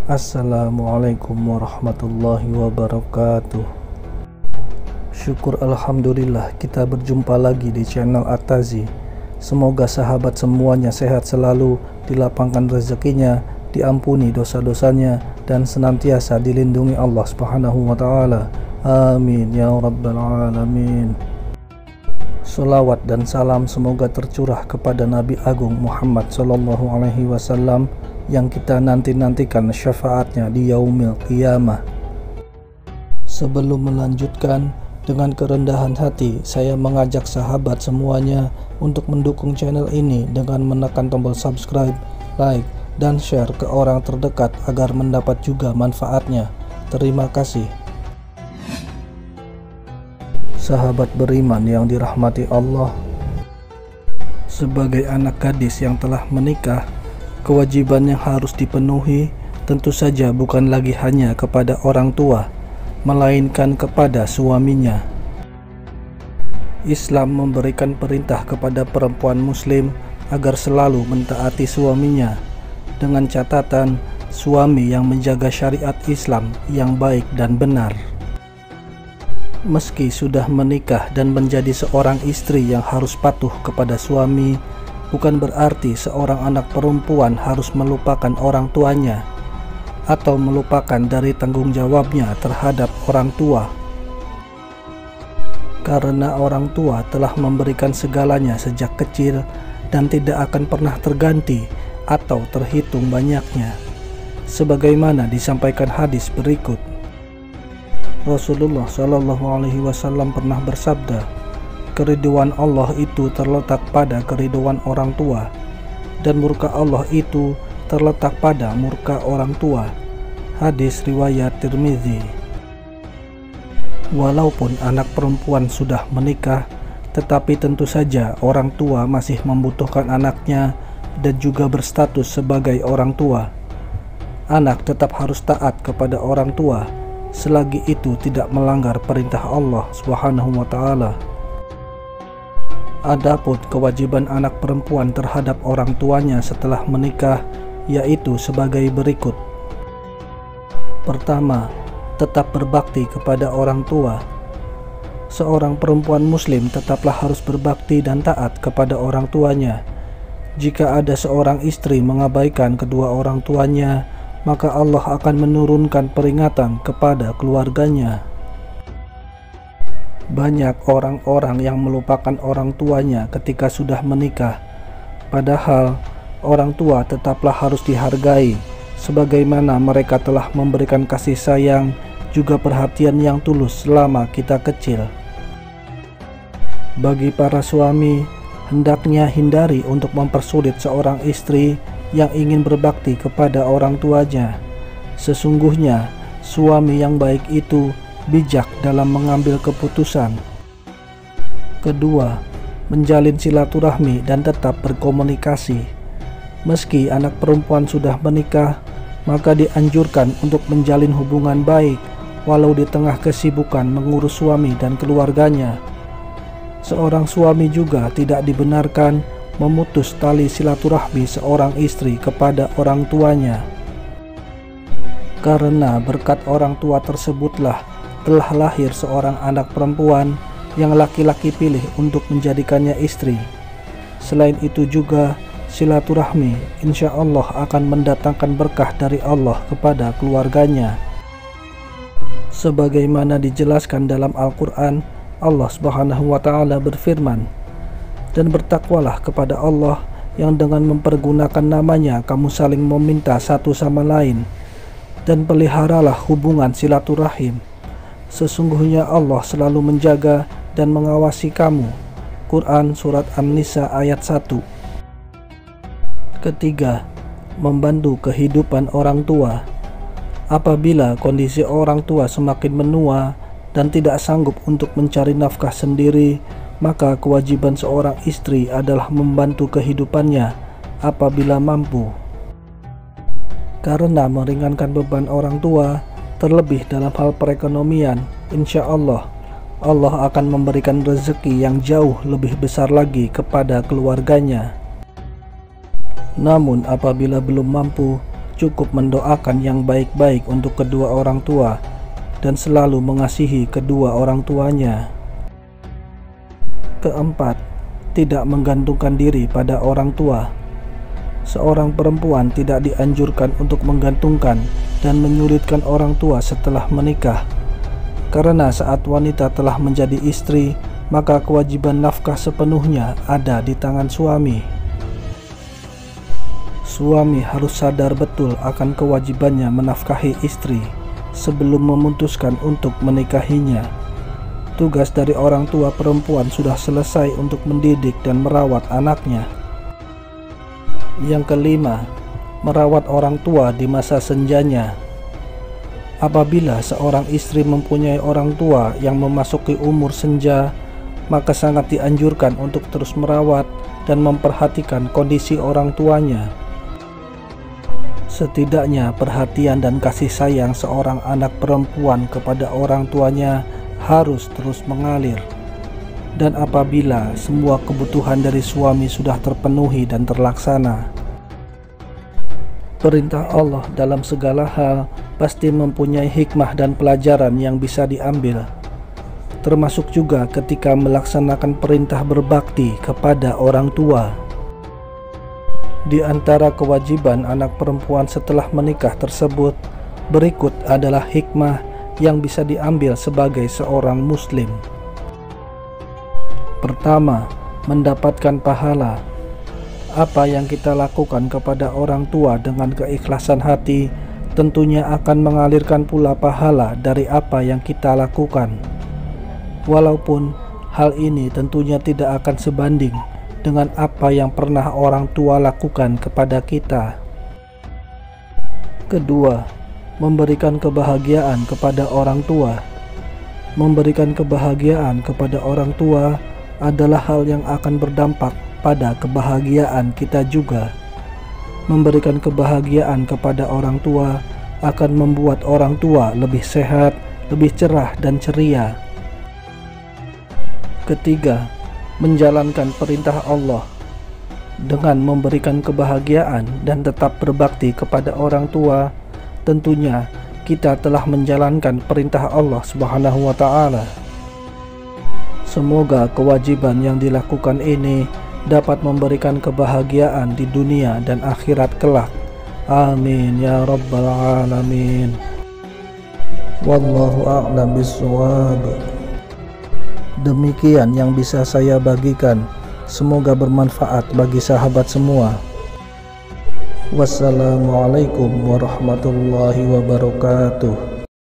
Assalamualaikum warahmatullahi wabarakatuh. Syukur alhamdulillah kita berjumpa lagi di channel At-Tazi. Semoga sahabat semuanya sehat selalu, dilapangkan rezekinya, diampuni dosa-dosanya, dan senantiasa dilindungi Allah Subhanahu wa Ta'ala. Amin ya rabbal alamin. Salawat dan salam semoga tercurah kepada Nabi Agung Muhammad Sallallahu Alaihi Wasallam yang kita nantikan syafaatnya di yaumil qiyamah. Sebelum melanjutkan, dengan kerendahan hati saya mengajak sahabat semuanya untuk mendukung channel ini dengan menekan tombol subscribe, like, dan share ke orang terdekat agar mendapat juga manfaatnya. Terima kasih. Sahabat beriman yang dirahmati Allah, sebagai anak gadis yang telah menikah, kewajiban yang harus dipenuhi tentu saja bukan lagi hanya kepada orang tua, melainkan kepada suaminya. Islam memberikan perintah kepada perempuan muslim agar selalu mentaati suaminya, dengan catatan suami yang menjaga syariat Islam yang baik dan benar. Meski sudah menikah dan menjadi seorang istri yang harus patuh kepada suami, bukan berarti seorang anak perempuan harus melupakan orang tuanya atau melupakan dari tanggung jawabnya terhadap orang tua. Karena orang tua telah memberikan segalanya sejak kecil dan tidak akan pernah terganti atau terhitung banyaknya. Sebagaimana disampaikan hadis berikut, Rasulullah Shallallahu Alaihi Wasallam pernah bersabda, "Keriduan Allah itu terletak pada keriduan orang tua, dan murka Allah itu terletak pada murka orang tua." Hadis riwayat Tirmizi. Walaupun anak perempuan sudah menikah, tetapi tentu saja orang tua masih membutuhkan anaknya dan juga berstatus sebagai orang tua. Anak tetap harus taat kepada orang tua selagi itu tidak melanggar perintah Allah Subhanahu wa Ta'ala. Adapun kewajiban anak perempuan terhadap orang tuanya setelah menikah yaitu sebagai berikut. Pertama, tetap berbakti kepada orang tua. Seorang perempuan muslim tetaplah harus berbakti dan taat kepada orang tuanya. Jika ada seorang istri mengabaikan kedua orang tuanya, maka Allah akan menurunkan peringatan kepada keluarganya. Banyak orang-orang yang melupakan orang tuanya ketika sudah menikah, padahal orang tua tetaplah harus dihargai sebagaimana mereka telah memberikan kasih sayang juga perhatian yang tulus selama kita kecil. Bagi para suami, hendaknya hindari untuk mempersulit seorang istri yang ingin berbakti kepada orang tuanya. Sesungguhnya suami yang baik itu bijak dalam mengambil keputusan. Kedua, menjalin silaturahmi dan tetap berkomunikasi. Meski anak perempuan sudah menikah, maka dianjurkan untuk menjalin hubungan baik walau di tengah kesibukan mengurus suami dan keluarganya. Seorang suami juga tidak dibenarkan memutus tali silaturahmi seorang istri kepada orang tuanya, karena berkat orang tua tersebutlah telah lahir seorang anak perempuan yang laki-laki pilih untuk menjadikannya istri. Selain itu juga silaturahmi insya Allah akan mendatangkan berkah dari Allah kepada keluarganya. Sebagaimana dijelaskan dalam Al-Quran, Allah Subhanahu wa Ta'ala berfirman, "Dan bertakwalah kepada Allah yang dengan mempergunakan namanya kamu saling meminta satu sama lain, dan peliharalah hubungan silaturahim. Sesungguhnya Allah selalu menjaga dan mengawasi kamu." Quran Surat An-Nisa ayat 1. Ketiga, membantu kehidupan orang tua. Apabila kondisi orang tua semakin menua dan tidak sanggup untuk mencari nafkah sendiri, maka kewajiban seorang istri adalah membantu kehidupannya apabila mampu. Karena meringankan beban orang tua, terlebih dalam hal perekonomian, insya Allah Allah akan memberikan rezeki yang jauh lebih besar lagi kepada keluarganya. Namun apabila belum mampu, cukup mendoakan yang baik-baik untuk kedua orang tua dan selalu mengasihi kedua orang tuanya. Keempat, tidak menggantungkan diri pada orang tua. Seorang perempuan tidak dianjurkan untuk menggantungkan dan menyulitkan orang tua setelah menikah, karena saat wanita telah menjadi istri, maka kewajiban nafkah sepenuhnya ada di tangan suami. Suami harus sadar betul akan kewajibannya menafkahi istri sebelum memutuskan untuk menikahinya. Tugas dari orang tua perempuan sudah selesai untuk mendidik dan merawat anaknya. Yang kelima, merawat orang tua di masa senjanya. Apabila seorang istri mempunyai orang tua yang memasuki umur senja, maka sangat dianjurkan untuk terus merawat dan memperhatikan kondisi orang tuanya. Setidaknya perhatian dan kasih sayang seorang anak perempuan kepada orang tuanya harus terus mengalir. Dan apabila semua kebutuhan dari suami sudah terpenuhi dan terlaksana, perintah Allah dalam segala hal pasti mempunyai hikmah dan pelajaran yang bisa diambil, termasuk juga ketika melaksanakan perintah berbakti kepada orang tua. Di antara kewajiban anak perempuan setelah menikah tersebut, berikut adalah hikmah yang bisa diambil sebagai seorang muslim. Pertama, mendapatkan pahala. Apa yang kita lakukan kepada orang tua dengan keikhlasan hati tentunya akan mengalirkan pula pahala dari apa yang kita lakukan. Walaupun hal ini tentunya tidak akan sebanding dengan apa yang pernah orang tua lakukan kepada kita. Kedua, memberikan kebahagiaan kepada orang tua. Memberikan kebahagiaan kepada orang tua adalah hal yang akan berdampak pada kebahagiaan kita juga. Memberikan kebahagiaan kepada orang tua akan membuat orang tua lebih sehat, lebih cerah dan ceria. Ketiga, menjalankan perintah Allah. Dengan memberikan kebahagiaan dan tetap berbakti kepada orang tua, tentunya kita telah menjalankan perintah Allah Subhanahu wa Ta'ala. Semoga kewajiban yang dilakukan ini dapat memberikan kebahagiaan di dunia dan akhirat kelak. Amin ya rabbal alamin. Wallahu a'lam bishawab. Demikian yang bisa saya bagikan. Semoga bermanfaat bagi sahabat semua. Wassalamualaikum warahmatullahi wabarakatuh.